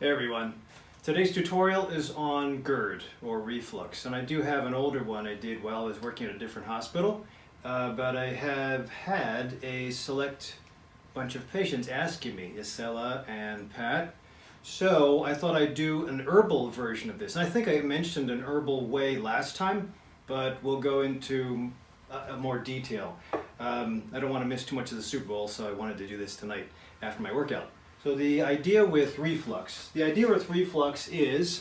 Hey everyone, today's tutorial is on GERD or reflux, and I do have an older one I did while I was working at a different hospital, but I have had a select bunch of patients asking me, Isela and Pat, so I thought I'd do an herbal version of this. And I think I mentioned an herbal way last time, but we'll go into more detail. I don't want to miss too much of the Super Bowl, so I wanted to do this tonight after my workout. So the idea with reflux is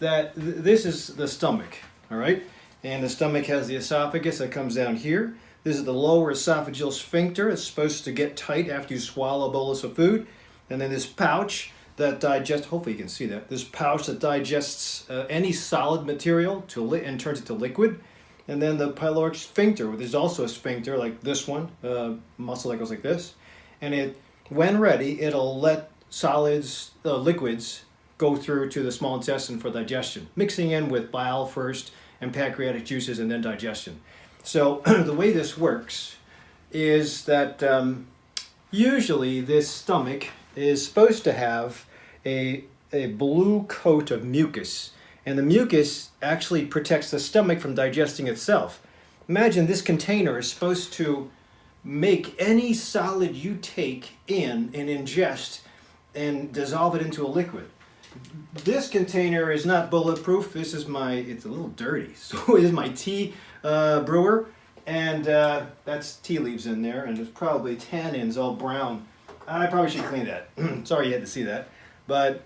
that this is the stomach, all right? And the stomach has the esophagus that comes down here. This is the lower esophageal sphincter. It's supposed to get tight after you swallow a bolus of food. And then this pouch that digests, hopefully you can see that, this pouch that digests any solid material and turns it to liquid. And then the pyloric sphincter, which is also a sphincter like this one, muscle that goes like this. And when ready, it'll let liquids go through to the small intestine for digestion, mixing in with bile first and pancreatic juices and then digestion. So the way this works is that usually this stomach is supposed to have a blue coat of mucus, and the mucus actually protects the stomach from digesting itself. Imagine this container is supposed to make any solid you take in and ingest and dissolve it into a liquid. This container is not bulletproof. This is it's a little dirty. So it is my tea brewer, and that's tea leaves in there, and there's probably tannins all brown. I probably should clean that. Sorry you had to see that. But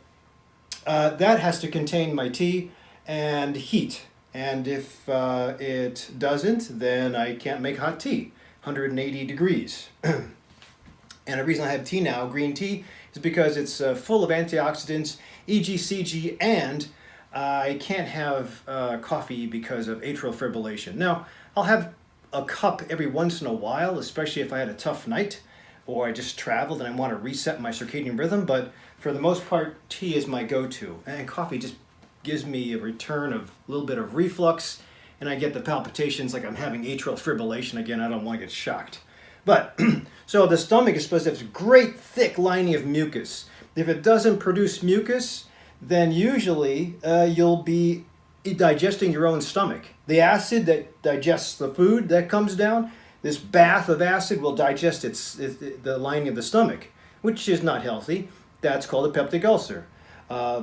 that has to contain my tea and heat. And if it doesn't, then I can't make hot tea. 180 degrees. And the reason I have tea now, green tea, is because it's full of antioxidants, EGCG, and I can't have coffee because of atrial fibrillation. Now, I'll have a cup every once in a while, especially if I had a tough night or I just traveled and I want to reset my circadian rhythm, but for the most part, tea is my go-to. And coffee just gives me a return of a little bit of reflux, and I get the palpitations like I'm having atrial fibrillation again. I don't want to get shocked. But, so the stomach is supposed to have this great thick lining of mucus. If it doesn't produce mucus, then usually you'll be digesting your own stomach. The acid that digests the food that comes down, this bath of acid will digest the lining of the stomach, which is not healthy. That's called a peptic ulcer.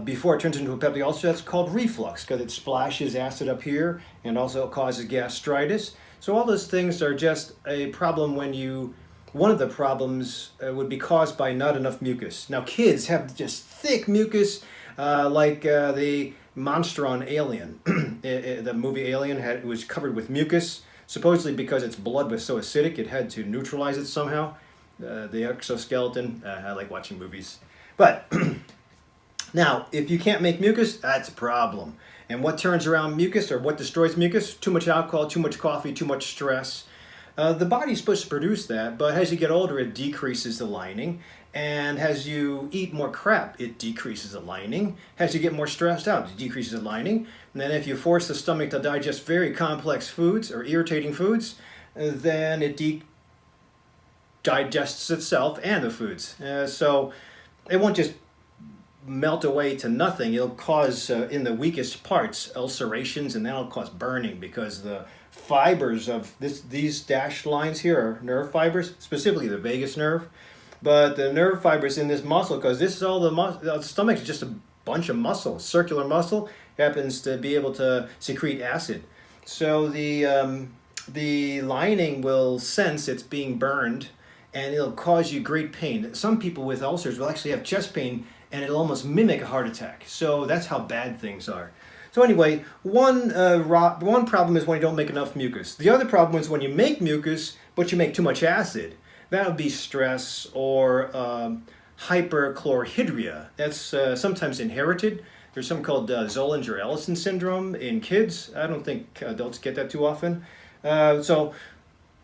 Before it turns into a peptic ulcer, that's called reflux because it splashes acid up here and also causes gastritis. So all those things are just a problem one of the problems would be caused by not enough mucus. Now kids have just thick mucus like the monster on Alien. The movie Alien was covered with mucus, supposedly because its blood was so acidic it had to neutralize it somehow. The exoskeleton, I like watching movies. But now, if you can't make mucus, that's a problem. And what turns around mucus, or what destroys mucus? Too much alcohol, too much coffee, too much stress. The body's supposed to produce that, but as you get older, it decreases the lining. And as you eat more crap, it decreases the lining. As you get more stressed out, it decreases the lining. And then if you force the stomach to digest very complex foods or irritating foods, then it digests itself and the foods. So it won't just melt away to nothing. It'll cause, in the weakest parts, ulcerations, and that'll cause burning because the fibers of these dashed lines here are nerve fibers, specifically the vagus nerve. But the nerve fibers in this muscle, because this is all the stomach is just a bunch of muscle, circular muscle, happens to be able to secrete acid. So the lining will sense it's being burned, and it'll cause you great pain. Some people with ulcers will actually have chest pain, and it'll almost mimic a heart attack. So that's how bad things are. So anyway, one problem is when you don't make enough mucus. The other problem is when you make mucus, but you make too much acid. That would be stress or hyperchlorhydria. That's sometimes inherited. There's something called Zollinger-Ellison syndrome in kids. I don't think adults get that too often. So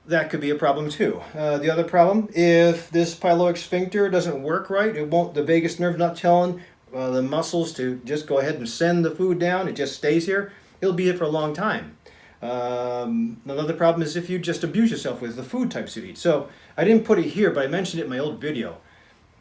that could be a problem too. The other problem, if this pyloric sphincter doesn't work right, the vagus nerve not telling the muscles to just go ahead and send the food down, it just stays here, it'll be here for a long time. Another problem is if you just abuse yourself with the food types you eat. So I didn't put it here, but I mentioned it in my old video.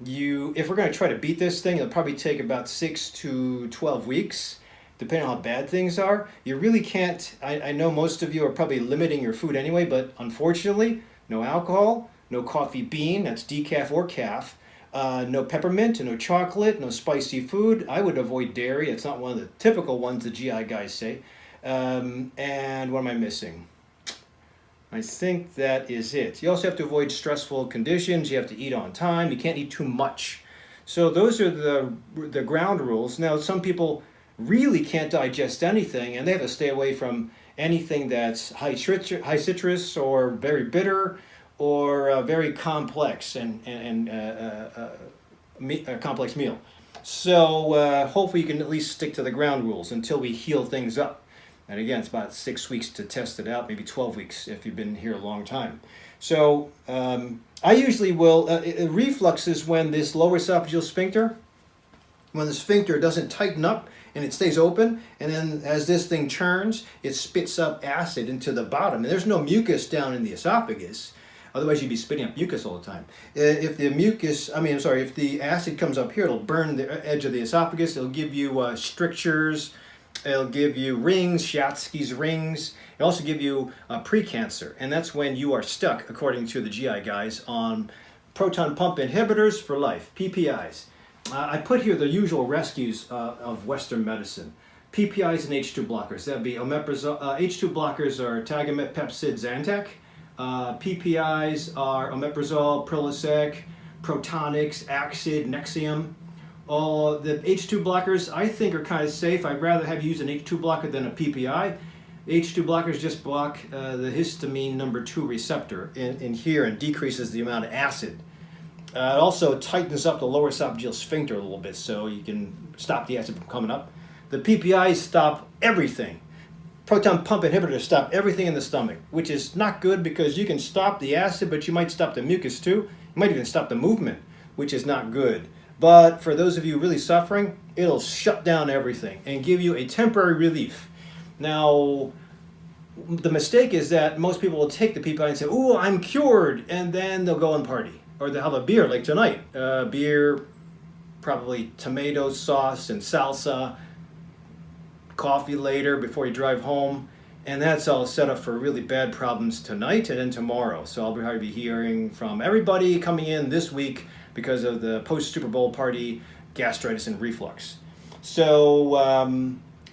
if we're going to try to beat this thing, it'll probably take about 6 to 12 weeks, depending on how bad things are. You really can't, I know most of you are probably limiting your food anyway, but unfortunately, no alcohol, no coffee bean, that's decaf or calf, no peppermint, no chocolate, no spicy food. I would avoid dairy. It's not one of the typical ones the GI guys say. And what am I missing? I think that is it. You also have to avoid stressful conditions. You have to eat on time. You can't eat too much. So those are the ground rules. Now, some people really can't digest anything, and they have to stay away from anything that's high citrus or very bitter or very complex and a complex meal. So hopefully you can at least stick to the ground rules until we heal things up. And again, it's about 6 weeks to test it out, maybe 12 weeks if you've been here a long time. So I usually will, reflux is when this lower esophageal sphincter, when the sphincter doesn't tighten up and it stays open, and then as this thing churns, it spits up acid into the bottom. And there's no mucus down in the esophagus. Otherwise, you'd be spitting up mucus all the time. If the acid comes up here, it'll burn the edge of the esophagus. It'll give you strictures. It'll give you rings, Schatzki's rings. It'll also give you precancer, and that's when you are stuck, according to the GI guys, on proton pump inhibitors for life, PPIs. I put here the usual rescues of Western medicine. PPIs and H2 blockers. That'd be omeprazole. H2 blockers are Tagamet, Pepcid, Zantac. PPIs are omeprazole, Prilosec, Protonix, Axid, Nexium. The H2 blockers I think are kind of safe. I'd rather have you use an H2 blocker than a PPI. H2 blockers just block the histamine number 2 receptor in here and decreases the amount of acid. It also tightens up the lower esophageal sphincter a little bit so you can stop the acid from coming up. The PPIs stop everything. Proton pump inhibitors stop everything in the stomach, which is not good because you can stop the acid, but you might stop the mucus too. You might even stop the movement, which is not good. But for those of you really suffering, it'll shut down everything and give you a temporary relief. Now, the mistake is that most people will take the PPI and say, "Ooh, I'm cured," and then they'll go and party. Or they'll have a beer like tonight. Beer, probably tomato sauce and salsa, coffee later before you drive home. And that's all set up for really bad problems tonight and then tomorrow. So I'll probably be hearing from everybody coming in this week because of the post-Super Bowl party, gastritis and reflux. So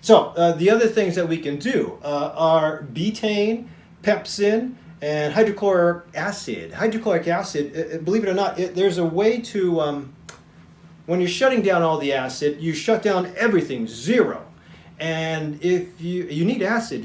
the other things that we can do are betaine, pepsin, and hydrochloric acid. Hydrochloric acid, believe it or not, there's a way to, when you're shutting down all the acid, you shut down everything, zero. And if you need acid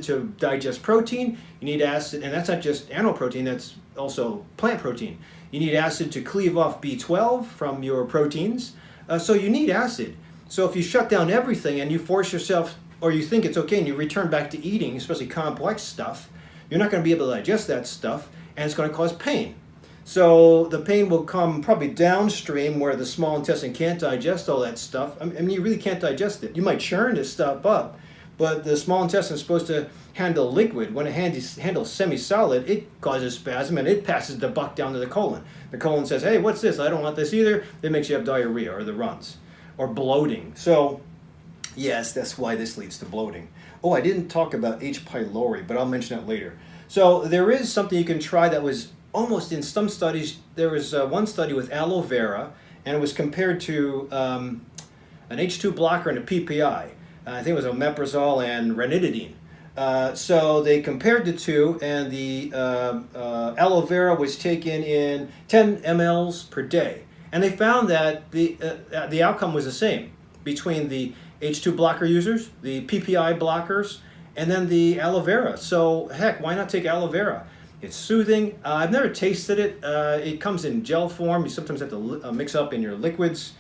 to digest protein, you need acid, and that's not just animal protein, that's also plant protein. You need acid to cleave off B12 from your proteins, so you need acid. So if you shut down everything and you force yourself, or you think it's okay and you return back to eating, especially complex stuff, you're not going to be able to digest that stuff, and it's going to cause pain. So the pain will come probably downstream where the small intestine can't digest all that stuff. I mean, you really can't digest it. You might churn this stuff up, but the small intestine is supposed to handle liquid. When it handles semi-solid, it causes spasm and it passes the buck down to the colon. The colon says, "Hey, what's this? I don't want this either." It makes you have diarrhea or the runs or bloating. So yes, that's why this leads to bloating. Oh, I didn't talk about H. pylori, but I'll mention it later. So there is something you can try that was almost in some studies. There was one study with aloe vera, and it was compared to an H2 blocker and a PPI. I think it was omeprazole and ranitidine. So they compared the two, and the aloe vera was taken in 10 mLs per day. And they found that the outcome was the same between the H2 blocker users, the PPI blockers, and then the aloe vera. So heck, why not take aloe vera? It's soothing. I've never tasted it. It comes in gel form. You sometimes have to mix up in your liquids.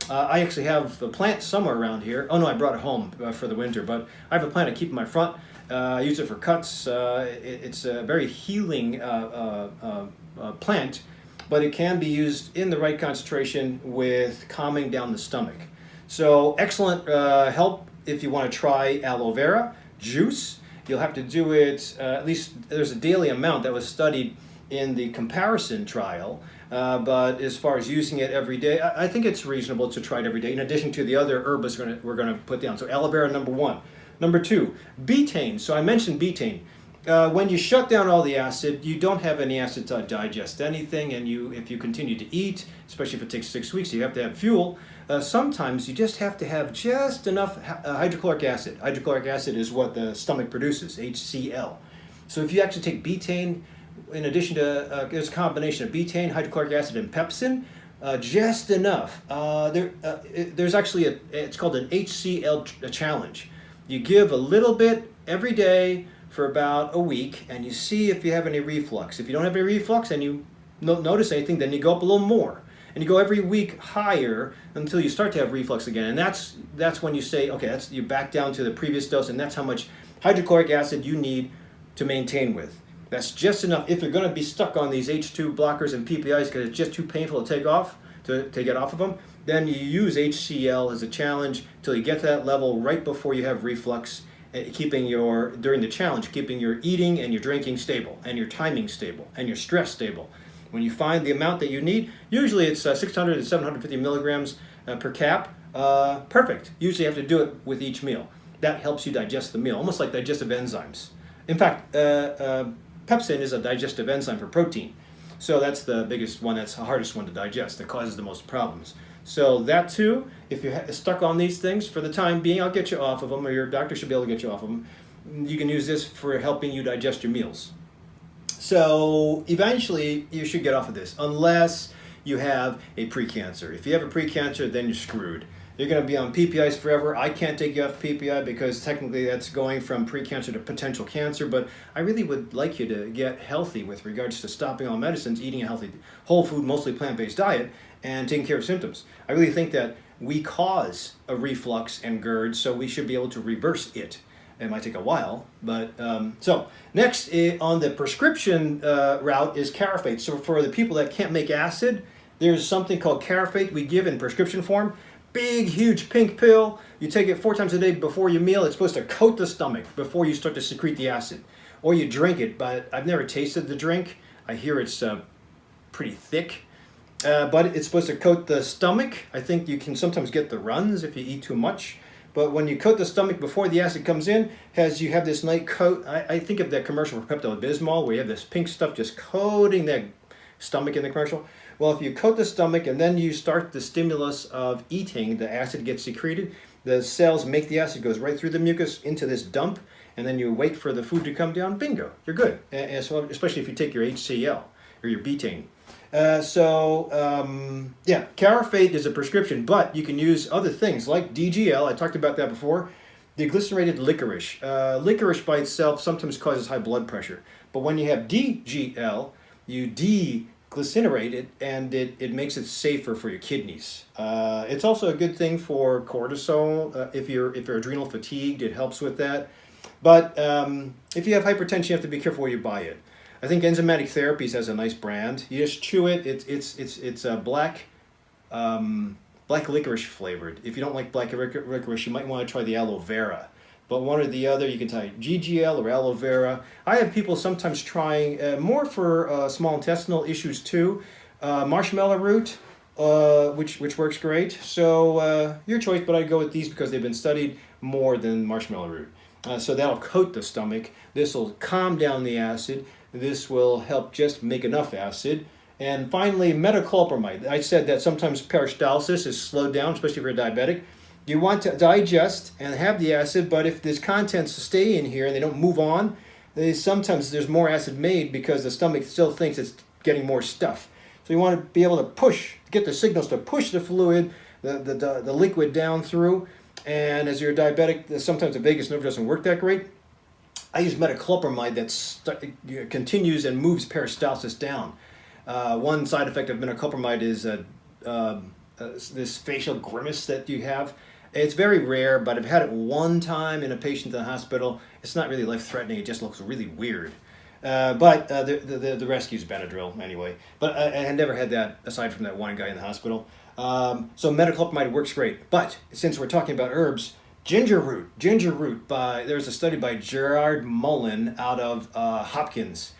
I actually have the plant somewhere around here. Oh no, I brought it home for the winter, but I have a plant I keep in my front. I use it for cuts. It's a very healing plant, but it can be used in the right concentration with calming down the stomach. So excellent help if you want to try aloe vera juice. You'll have to do it, at least there's a daily amount that was studied in the comparison trial. But as far as using it every day, I think it's reasonable to try it every day, in addition to the other herbs we're going to put down. So aloe vera, number one. Number two, betaine. So I mentioned betaine. When you shut down all the acid, you don't have any acid to digest anything, and if you continue to eat, especially if it takes 6 weeks, you have to have fuel. Sometimes you just have to have just enough hydrochloric acid. Hydrochloric acid is what the stomach produces, HCl. So if you actually take betaine, in addition to, there's a combination of betaine, hydrochloric acid, and pepsin, just enough. There's actually it's called an HCl challenge. You give a little bit every day for about a week, and you see if you have any reflux. If you don't have any reflux and you don't notice anything, then you go up a little more. And you go every week higher until you start to have reflux again. And that's when you say, okay, you're back down to the previous dose, and that's how much hydrochloric acid you need to maintain with. That's just enough. If you're going to be stuck on these H2 blockers and PPIs because it's just too painful to take off, to get off of them, then you use HCl as a challenge till you get to that level right before you have reflux, during the challenge, keeping your eating and your drinking stable, and your timing stable, and your stress stable. When you find the amount that you need, usually it's 600 to 750 milligrams per cap. Perfect. Usually you have to do it with each meal. That helps you digest the meal, almost like digestive enzymes. In fact, pepsin is a digestive enzyme for protein. So that's the biggest one, that's the hardest one to digest, that causes the most problems. So that too, if you're stuck on these things for the time being, I'll get you off of them, or your doctor should be able to get you off of them. You can use this for helping you digest your meals. So eventually you should get off of this, unless you have a precancer. If you have a precancer, then you're screwed. You're going to be on PPIs forever. I can't take you off PPI because technically that's going from precancer to potential cancer, but I really would like you to get healthy with regards to stopping all medicines, eating a healthy, whole food, mostly plant-based diet, and taking care of symptoms. I really think that we cause a reflux and GERD, so we should be able to reverse it. It might take a while, but so next on the prescription route is Karafate. So for the people that can't make acid, there's something called Karafate we give in prescription form. Big, huge pink pill. You take it 4 times a day before your meal. It's supposed to coat the stomach before you start to secrete the acid. Or you drink it, but I've never tasted the drink. I hear it's pretty thick. But it's supposed to coat the stomach. I think you can sometimes get the runs if you eat too much. But when you coat the stomach before the acid comes in, you have this nice coat. I think of that commercial for Pepto-Bismol where you have this pink stuff just coating that stomach in the commercial. Well, if you coat the stomach and then you start the stimulus of eating, the acid gets secreted, the cells make the acid, goes right through the mucus into this dump, and then you wait for the food to come down, bingo, you're good. And so, especially if you take your HCl or your betaine. Yeah, Karafate is a prescription, but you can use other things like DGL. I talked about that before. Deglycinated licorice. Licorice by itself sometimes causes high blood pressure, but when you have DGL, you deglycinate it, and it makes it safer for your kidneys. It's also a good thing for cortisol. If you're adrenal fatigued, it helps with that. But if you have hypertension, you have to be careful where you buy it. I think Enzymatic Therapies has a nice brand. You just chew it. It's a black licorice flavored. If you don't like black licorice, you might want to try the aloe vera. But one or the other, you can try GGL or aloe vera. I have people sometimes trying more for small intestinal issues too. Marshmallow root, which works great. So your choice, but I go with these because they've been studied more than marshmallow root. So that'll coat the stomach. This will calm down the acid. This will help just make enough acid. And finally, metoclopramide. I said that sometimes peristalsis is slowed down, especially if you're diabetic. You want to digest and have the acid, but if there's contents stay in here and they don't move on, sometimes there's more acid made because the stomach still thinks it's getting more stuff. So you want to be able to get the signals to push the fluid, the liquid down through. And as you're diabetic, sometimes the vagus nerve doesn't work that great. I use metoclopramide that continues and moves peristalsis down. One side effect of metoclopramide is this facial grimace that you have. It's very rare, but I've had it one time in a patient in the hospital. It's not really life-threatening. It just looks really weird. But the rescue is Benadryl anyway. But I had never had that aside from that one guy in the hospital. So metoclopramide works great. But since we're talking about herbs, ginger root. There's a study by Gerard Mullen out of Hopkins.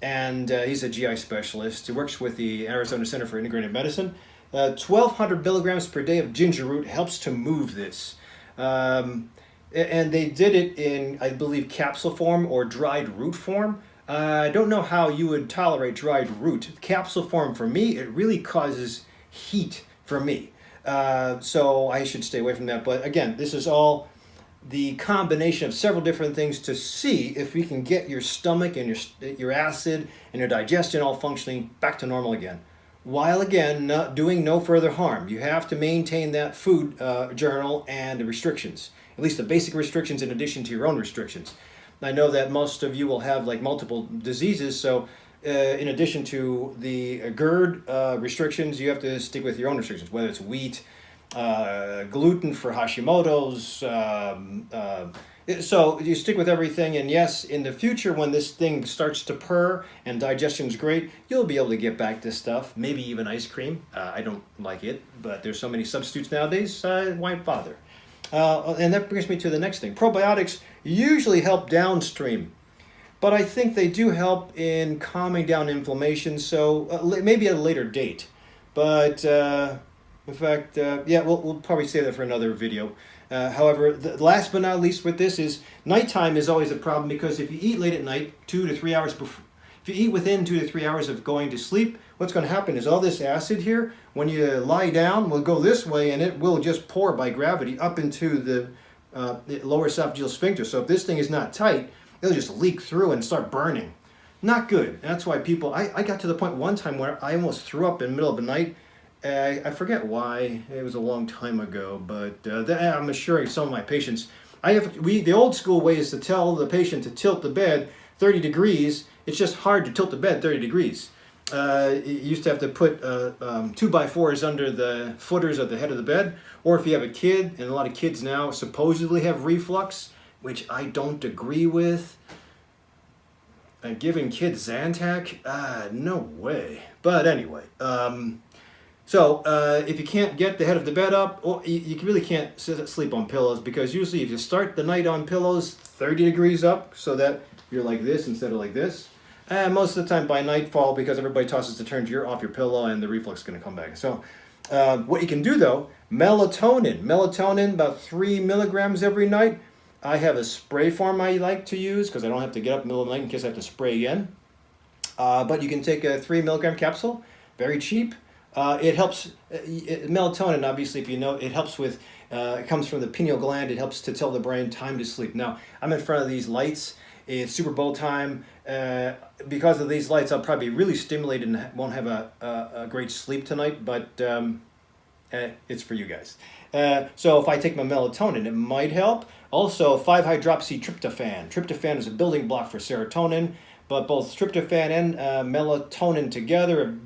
and he's a GI specialist. He works with the Arizona Center for Integrative Medicine. 1,200 milligrams per day of ginger root helps to move this. And they did it in, I believe, capsule form or dried root form. I don't know how you would tolerate dried root. Capsule form, for me, it really causes heat for me. So I should stay away from that. But again, this is all the combination of several different things to see if we can get your stomach and your acid and your digestion all functioning back to normal again. While again, not doing no further harm. You have to maintain that food journal and the restrictions, at least the basic restrictions in addition to your own restrictions. I know that most of you will have like multiple diseases, so in addition to the GERD restrictions, you have to stick with your own restrictions, whether it's wheat, gluten for Hashimoto's. So you stick with everything, and yes, in the future when this thing starts to purr and digestion's great, you'll be able to get back to stuff, maybe even ice cream. I don't like it, but there's so many substitutes nowadays, why bother? And that brings me to the next thing. Probiotics usually help downstream, but I think they do help in calming down inflammation, so maybe at a later date. But in fact, yeah, we'll probably save that for another video. However, the last but not least with this is nighttime is always a problem, because if you eat late at night, 2 to 3 hours before, if you eat within 2 to 3 hours of going to sleep, what's going to happen is all this acid here, when you lie down, will go this way and it will just pour by gravity up into the lower esophageal sphincter. So if this thing is not tight, it'll just leak through and start burning. Not good. That's why people, I got to the point one time where I almost threw up in the middle of the night. I forget why, it was a long time ago, but I'm assuring some of my patients, the old school way is to tell the patient to tilt the bed 30 degrees. It's just hard to tilt the bed 30 degrees. You used to have to put 2x4s under the footers at the head of the bed, or if you have a kid, and a lot of kids now supposedly have reflux, which I don't agree with. Giving kids Zantac? No way. But anyway, so if you can't get the head of the bed up, or you really can't sleep on pillows, because usually if you start the night on pillows 30 degrees up, so that you're like this instead of like this, and most of the time by nightfall, because everybody tosses the turns, you're off your pillow and the reflux is going to come back. So what you can do though, melatonin, about 3 milligrams every night. I have a spray form I like to use because I don't have to get up in the middle of the night in case I have to spray again. But you can take a 3 milligram capsule, very cheap. It helps, melatonin, obviously, if you know, it helps with, it comes from the pineal gland. It helps to tell the brain time to sleep. Now, I'm in front of these lights. It's Super Bowl time. Because of these lights, I'll probably be really stimulated and won't have a great sleep tonight, but it's for you guys. So if I take my melatonin, it might help. Also, 5-hydroxytryptophan. Tryptophan is a building block for serotonin, but both tryptophan and melatonin together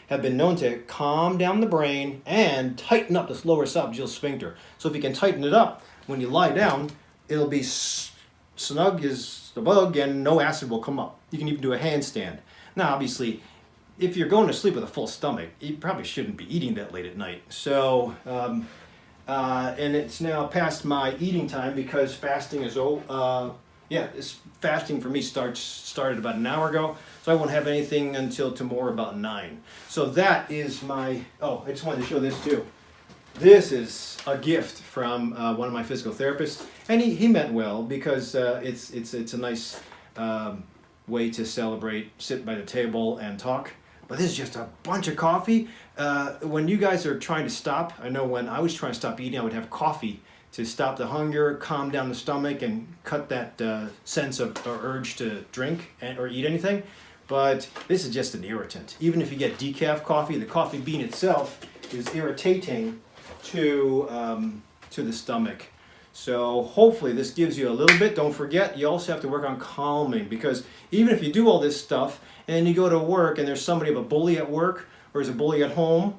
have been known to calm down the brain and tighten up this lower esophageal sphincter. So if you can tighten it up, when you lie down, it'll be snug as the bug and no acid will come up. You can even do a handstand. Now, obviously, if you're going to sleep with a full stomach, you probably shouldn't be eating that late at night. So, and it's now past my eating time because fasting is fasting for me started about an hour ago, so I won't have anything until tomorrow about 9. So that is my, I just wanted to show this too. This is a gift from one of my physical therapists, and he meant well, because it's a nice way to celebrate, sit by the table and talk. But this is just a bunch of coffee. When you guys are trying to stop, I know when I was trying to stop eating, I would have coffee to stop the hunger, calm down the stomach, and cut that sense of or urge to drink or eat anything. But this is just an irritant. Even if you get decaf coffee, the coffee bean itself is irritating to the stomach. So hopefully this gives you a little bit. Don't forget, you also have to work on calming, because even if you do all this stuff and you go to work and there's somebody of a bully at work or is a bully at home,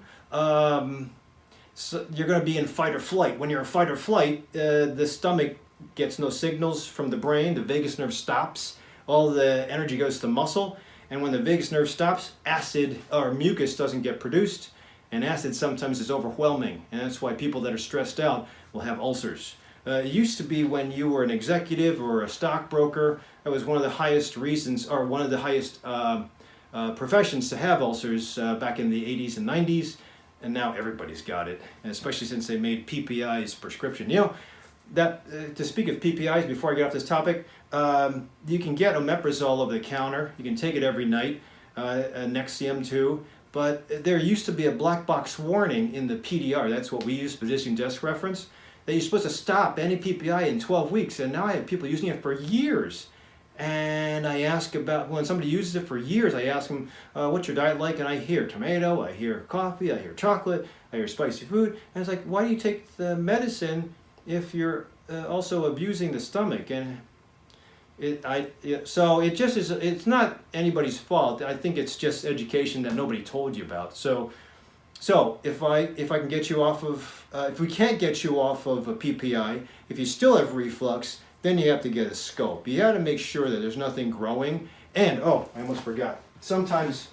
so you're going to be in fight or flight. When you're in fight or flight, the stomach gets no signals from the brain. The vagus nerve stops. All the energy goes to the muscle. And when the vagus nerve stops, acid or mucus doesn't get produced. And acid sometimes is overwhelming. And that's why people that are stressed out will have ulcers. It used to be when you were an executive or a stockbroker, that was one of the highest reasons, or one of the highest professions to have ulcers back in the 80s and 90s, and now everybody's got it, and especially since they made PPIs prescription. You know, that to speak of PPIs, before I get off this topic, you can get omeprazole over the counter. You can take it every night, Nexium too, but there used to be a black box warning in the PDR, that's what we use, physician desk reference, that you're supposed to stop any PPI in 12 weeks, and now I have people using it for years. And I ask about, when somebody uses it for years, I ask them, what's your diet like? And I hear tomato, I hear coffee, I hear chocolate, I hear spicy food. And it's like, why do you take the medicine if you're also abusing the stomach? And so it just is, it's not anybody's fault. I think it's just education that nobody told you about. So if I can get you off of, if we can't get you off of a PPI, if you still have reflux, then you have to get a scope. You got to make sure that there's nothing growing. And, oh, I almost forgot. Sometimes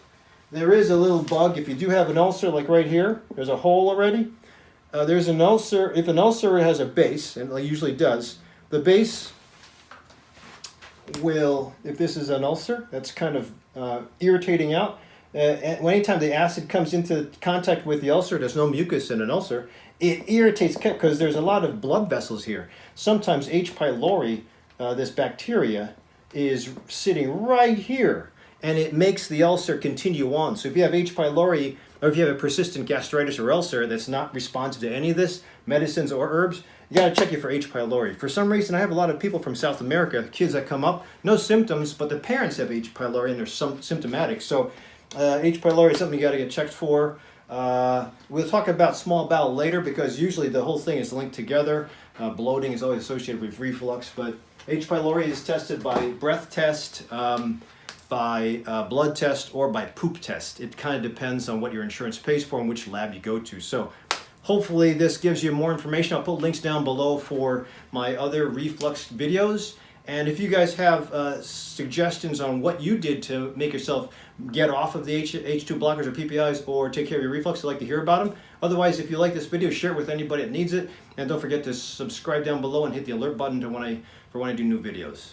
there is a little bug. If you do have an ulcer, like right here, there's a hole already. There's an ulcer. If an ulcer has a base, and it usually does, the base will, if this is an ulcer, that's kind of irritating out. Anytime the acid comes into contact with the ulcer, there's no mucus in an ulcer, it irritates because there's a lot of blood vessels here. Sometimes H. pylori, this bacteria, is sitting right here, and it makes the ulcer continue on. So if you have H. pylori, or if you have a persistent gastritis or ulcer that's not responsive to any of this, medicines or herbs, you got to check it for H. pylori. For some reason, I have a lot of people from South America, kids that come up, no symptoms, but the parents have H. pylori and they're symptomatic. So H. pylori is something you got to get checked for. We'll talk about small bowel later because usually the whole thing is linked together. Bloating is always associated with reflux, but H. pylori is tested by breath test, by blood test, or by poop test. It kind of depends on what your insurance pays for and which lab you go to. So hopefully this gives you more information. I'll put links down below for my other reflux videos. And if you guys have suggestions on what you did to make yourself get off of the H2 blockers or PPIs or take care of your reflux, I'd like to hear about them. Otherwise, if you like this video, share it with anybody that needs it. And don't forget to subscribe down below and hit the alert button for when I do new videos.